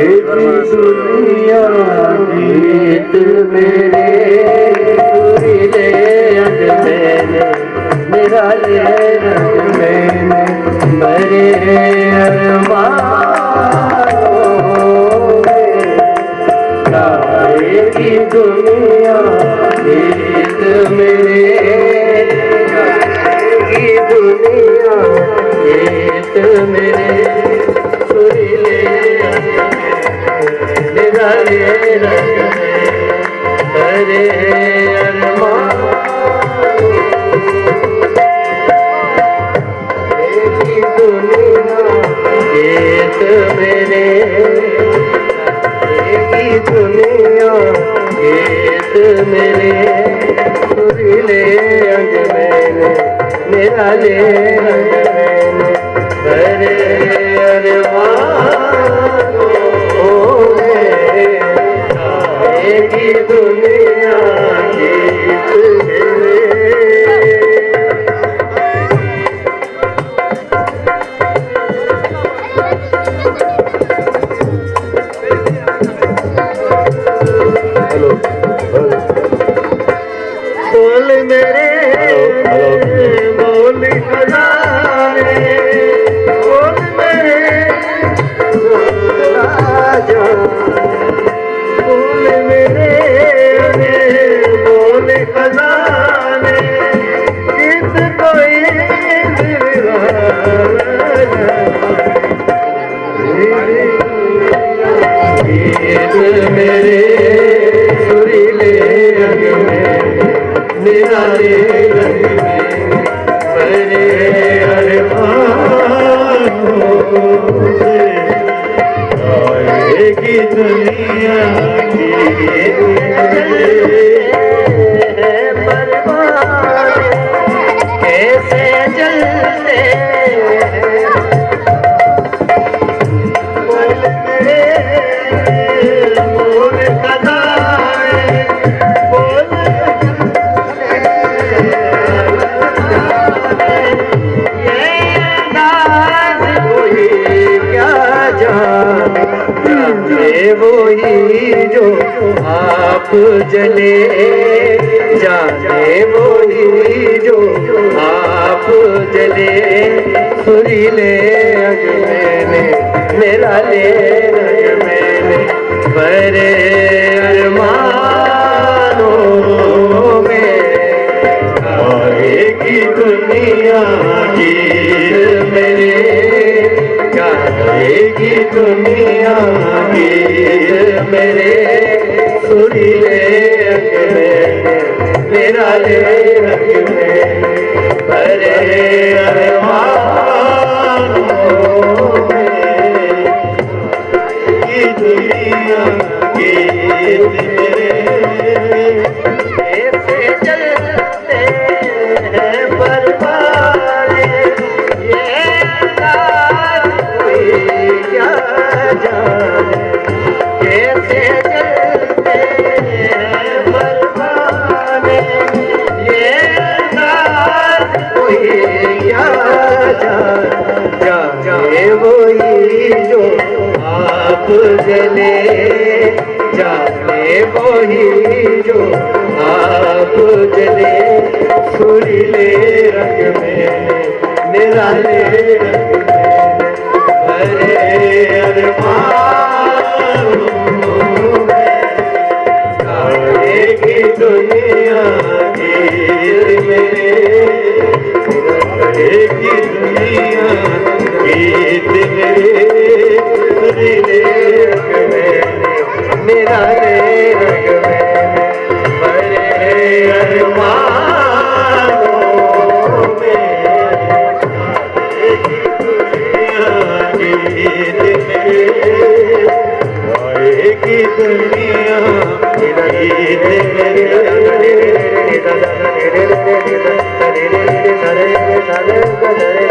दुनिया गीत मेरे सुरीले अंग मैंने निराले रंग मैंने भरे अरमानों में गाएगी दुनिया गीत मेरे गाएगी दुनिया गीत मेरे सुरीले निराले रंग में भरे अरमानों की दुनिया गीत मेरे की दुनिया गीत मेरे सुरीले अंग मैंने निराले रंग मैंने भरे अरमानों में गाएगी दुनिया गीत मेरे। बोल मेरे बोल खजाने बोल मेरे राजा बोल मेरे बोल खजाने गीत कोई गीत मेरे सुरीले रंग में निराले रंग में भरे अरमानों से गाएगी दुनिया गीत मेरे। परवाने कैसे जलते बोल मेरे बोल खजाने बोल वही जो आप जले जाने वही जो आप जले सुरीले अंग मैंने निराले रंग मैंने भरे अरमानों में गाएगी दुनिया गीत मेरे गाएगी दुनिया गीत मेरे सुरीले अंग मैंने निराले रंग में भरे अरमानों में गाएगी दुनिया गीत मेरे। कैसे चलते हैं परवाने ये अंदाज कोई क्या जाने कैसे चलते हैं परवाने ये अंदाज कोई क्या जाने वही जो आप जले जाने वही जो आप जले सुरीले रंग में निराले रंग में भरे अरमानों में गाएगी दुनिया गीत मेरे गाएगी दुनिया गीत मेरे सुरीले रंग में निराले रंग में भरे अरमानों में गाएगी दुनिया गीत मेरे गाएगी दुनिया गीत मेरे।